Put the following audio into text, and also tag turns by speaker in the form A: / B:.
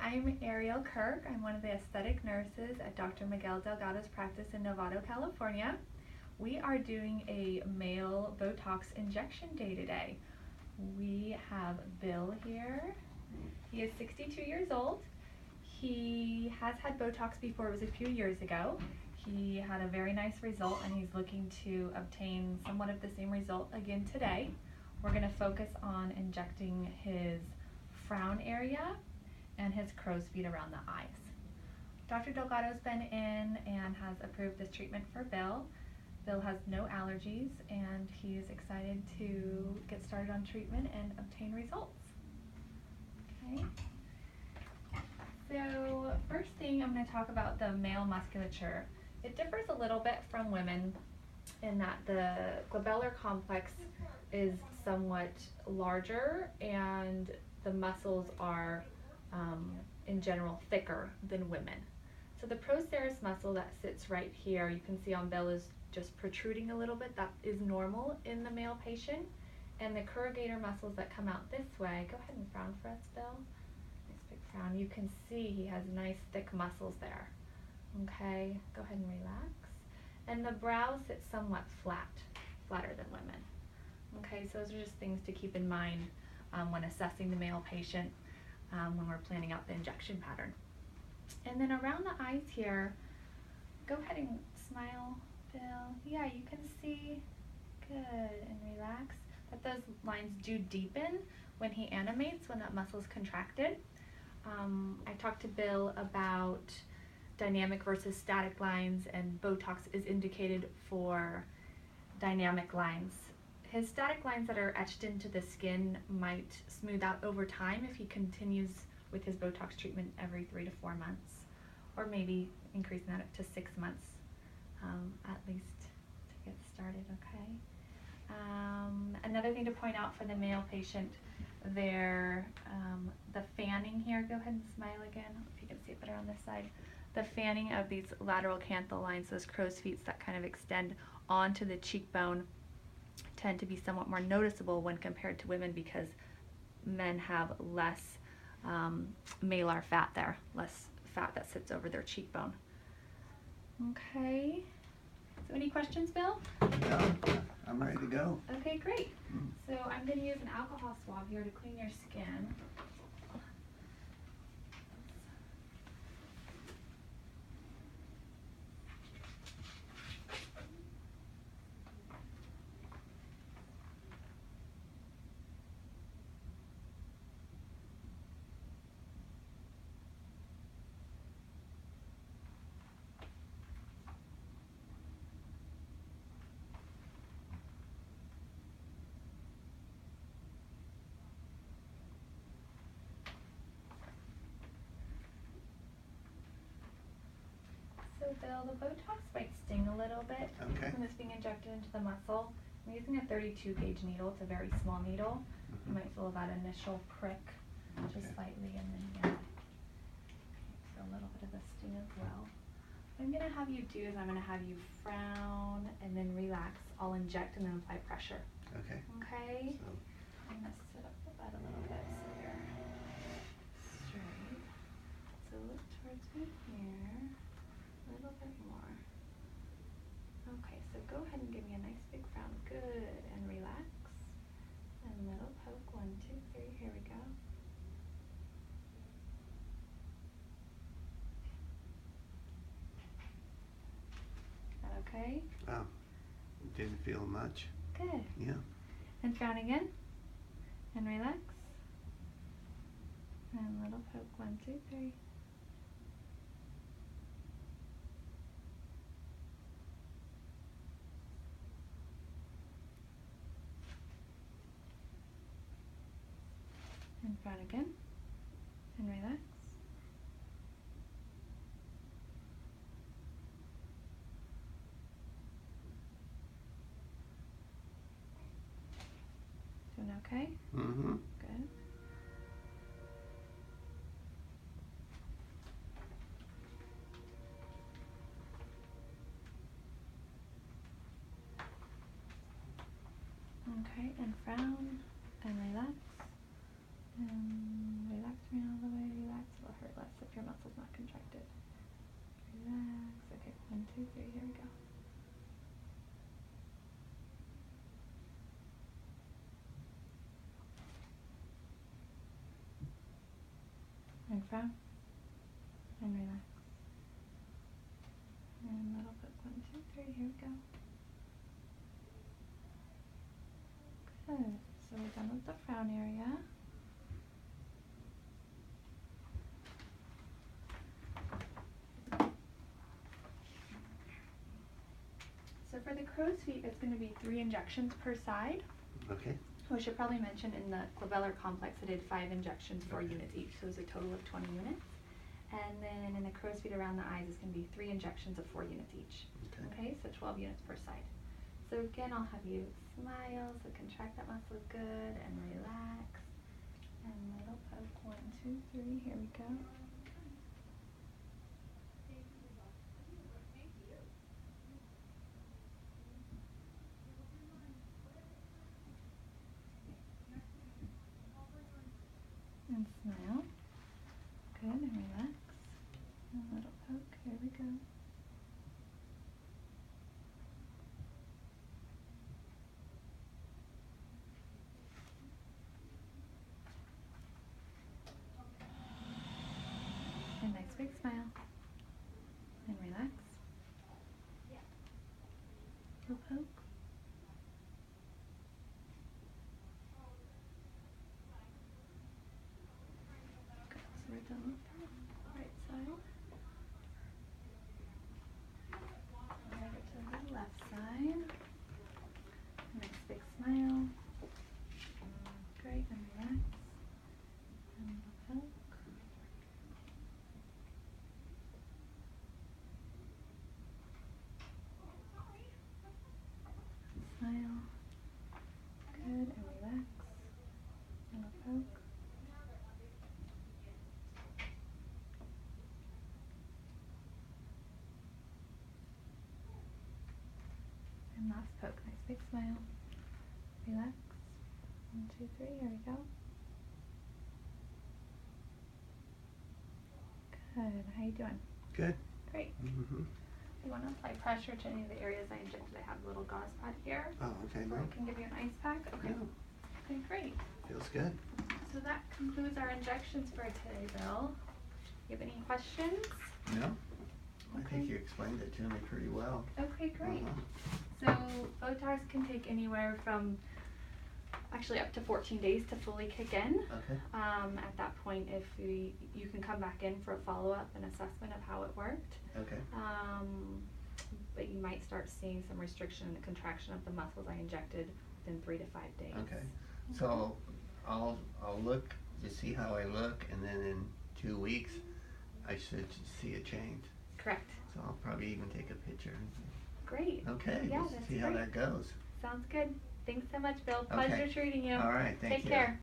A: I'm Ariel Kirk. I'm one of the aesthetic nurses at Dr. Miguel Delgado's practice in Novato, California. We are doing a male Botox injection day today. We have Bill here. He is 62 years old. He has had Botox before. It was a few years ago. He had a very nice result and he's looking to obtain somewhat of the same result again today. We're going to focus on injecting his frown area and his crow's feet around the eyes. Dr. Delgado's been in and has approved this treatment for Bill. Bill has no allergies and he is excited to get started on treatment and obtain results. Okay. So first thing I'm going to talk about the male musculature. It differs a little bit from women in that the glabellar complex is somewhat larger and the muscles are in general thicker than women. So the procerus muscle that sits right here, you can see on Bill, is just protruding a little bit. That is normal in the male patient. And the corrugator muscles that come out this way, go ahead and frown for us, Bill. Nice big frown. You can see he has nice thick muscles there. Okay, go ahead and relax. And the brow sits somewhat flatter than women. Okay, so those are just things to keep in mind when assessing the male patient when we're planning out the injection pattern. And then around the eyes here, go ahead and smile, Bill. Yeah, you can see, good, and relax, that those lines do deepen when he animates, when that muscle is contracted. I talked to Bill about dynamic versus static lines, and Botox is indicated for dynamic lines. His static lines that are etched into the skin might smooth out over time if he continues with his Botox treatment every 3 to 4 months, or maybe increasing that up to 6 months at least to get started, okay? Another thing to point out for the male patient, the fanning here, go ahead and smile again, if you can see it better on this side. The fanning of these lateral canthal lines, those crow's feet that kind of extend onto the cheekbone, tend to be somewhat more noticeable when compared to women because men have less malar fat there, less fat that sits over their cheekbone. Okay, so any questions, Bill?
B: No, I'm ready to go.
A: Okay, great. So I'm going to use an alcohol swab here to clean your skin. So Bill, the Botox might sting a little bit
B: Okay.
A: when it's being injected into the muscle. I'm using a 32 gauge needle. It's a very small needle. You might feel that initial prick just slightly, and then so a little bit of a sting as well. What I'm going to have you do is I'm going to have you frown and then relax. I'll inject and then apply pressure.
B: Okay.
A: Okay?
B: So,
A: I'm going to sit up the bed a little bit so you're straight. So look towards me here. A little bit more. Okay, so go ahead and give me a nice big frown. Good. And relax. And little poke. 1, 2, 3. Here we go. That okay?
B: wow, didn't feel much.
A: Good.
B: Yeah.
A: And frown again. And relax. And little poke. 1, 2, 3. And frown again. And relax. Doing okay?
B: Mm-hmm.
A: Good. Okay, and frown, and relax. And relax me all the way, relax, it'll hurt less. contracted. Relax. Okay, 1, 2, 3, here we go. And frown. And relax. And little poke. 1, 2, 3, here we go. Good. So we're done with the frown area. So for the crow's feet, it's going to be 3 injections per side.
B: Okay.
A: We should probably mention in the glabellar complex I did 5 injections, 4 units each, so it's a total of 20 units. And then in the crow's feet around the eyes, it's going to be 3 injections of 4 units each. Okay, so 12 units per side. So again, I'll have you smile, so contract that muscle good, and relax. And little poke, 1, 2, 3, here we go. And smile. Good, and relax. And a little poke, here we go. And nice big smile. And relax. Little poke. Good, so we're done with the right side. Over to the left side. Nice big smile. Great, and relax. And little poke. Smile. Good, and relax. Little poke. And last poke. Nice big smile. Relax. 1, 2, 3. Here we go. Good. How you doing?
B: Good.
A: Great.
B: Mm-hmm.
A: You want to apply pressure to any of the areas I injected? I have a little gauze pad here.
B: Oh, okay,
A: Or
B: no.
A: I can give you an ice pack. Okay.
B: No,
A: Okay, great.
B: feels good.
A: So that concludes our injections for today, Bill. You have any questions?
B: No? I
A: Okay.
B: think you explained it to me pretty well.
A: Okay, great.
B: Uh-huh.
A: So Botox can take anywhere from actually up to 14 days to fully kick in.
B: Okay.
A: At that point, if you can come back in for a follow-up and assessment of how it worked.
B: Okay.
A: But you might start seeing some restriction in the contraction of the muscles I injected within 3 to 5 days.
B: Okay. So I'll look to see how I look, and then in 2 weeks I should see a change.
A: Correct.
B: So I'll probably even take a picture.
A: Great.
B: Okay.
A: Yeah,
B: We'll
A: that's
B: see how
A: great.
B: that goes.
A: Sounds good. Thanks so much, Bill. Pleasure
B: Okay.
A: treating you.
B: All right. Thank you.
A: Take care.